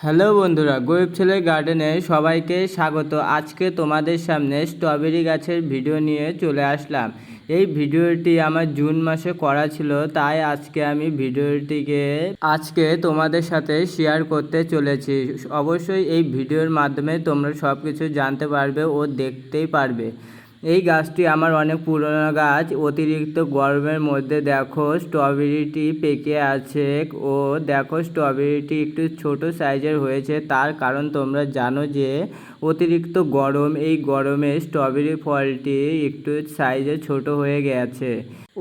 Hello বন্ধুরা, গরিব ছেলের গার্ডেনে সবাইকে স্বাগত। আজকে তোমাদের সামনে স্ট্রবেরি গাছের ভিডিও নিয়ে চলে আসলাম। এই ভিডিওটি আমার জুন মাসে করা ছিল, তাই আজকে আমি ভিডিওটিকে তোমাদের সাথে শেয়ার করতে চলেছি। অবশ্যই এই ভিডিওর মাধ্যমে তোমরা সব কিছু জানতে পারবে ও দেখতেই পারবে। এই গাছটি আমার অনেক পুরনো গাছ। অতিরিক্ত গরমের মধ্যে দেখো স্ট্রবেরিটি পেকে আছে ও দেখো স্ট্রবেরিটি একটু ছোট সাইজের হয়েছে। তার কারণ তোমরা জানো যে অতিরিক্ত গরম, এই গরমে স্ট্রবেরি ফলটি একটু সাইজে ছোট হয়ে গেছে।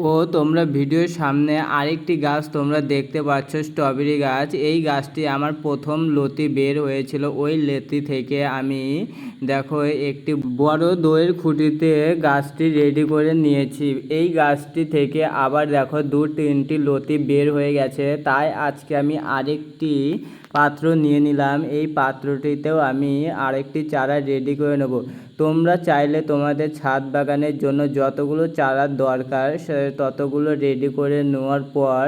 ও তোমরা ভিডিওর সামনে আরেকটি গাছ তোমরা দেখতে পাচ্ছ, স্ট্রবেরি গাছ। এই গাছটি আমার প্রথম লতি বের হয়েছিল। ওই লতি থেকে আমি দেখো একটি বড় দইয়ের খুঁটিতে গাছটি রেডি করে নিয়েছি। এই গাছটি থেকে আবার দেখো 2-3টি লতি বের হয়ে গেছে। তাই আজকে আমি আরেকটি পাত্র নিয়ে নিলাম। এই পাত্রটিতেও আমি আরেকটি চারা রেডি করে নেব। তোমরা চাইলে তোমাদের ছাদ বাগানের জন্য যতগুলো চারার দরকার ততগুলো রেডি করে নেওয়ার পর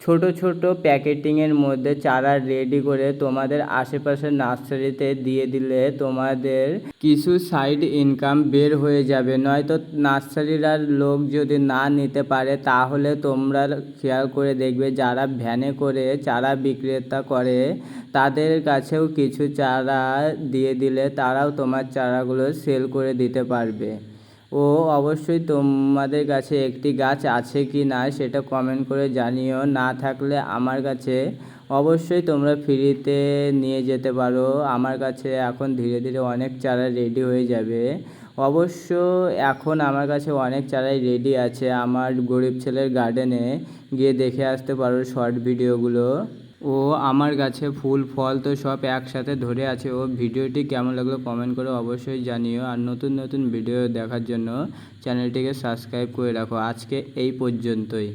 ছোট ছোট প্যাকেটিংয়ের মধ্যে চারা রেডি করে তোমাদের আশেপাশের নার্সারিতে দিয়ে দিলে তোমাদের কিছু সাইড ইনকাম বের হয়ে যাবে। নয়তো নার্সারির লোক যদি না নিতে পারে তাহলে তোমরা খেয়াল করে দেখবে যারা ভ্যানে করে চারা বিক্রেতা করে তাদের কাছেও কিছু চারা দিয়ে দিলে তারাও তোমার চারাগুলো সেল করে দিতে পারবে। ও অবশ্যই তোমাদের কাছে একটি গাছ আছে কি না সেটা কমেন্ট করে জানিও। না থাকলে আমার কাছে অবশ্যই তোমরা ফ্রিতে নিয়ে যেতে পারো। আমার কাছে এখন ধীরে ধীরে অনেক চারা রেডি হয়ে যাবে। অবশ্য এখন আমার কাছে অনেক চারাই রেডি আছে। আমার গরিব ছেলের গার্ডেনে গিয়ে দেখে আসতে পারো শর্ট ভিডিওগুলো। ও আমার গাছে ফুল ফল তো সব একসাথে ধরে আছে। ও ভিডিওটি কেমন লাগলো কমেন্ট করে অবশ্যই জানিও। আর নতুন নতুন ভিডিও দেখার জন্য চ্যানেলটিকে সাবস্ক্রাইব করে রাখো। আজকে এই পর্যন্তই।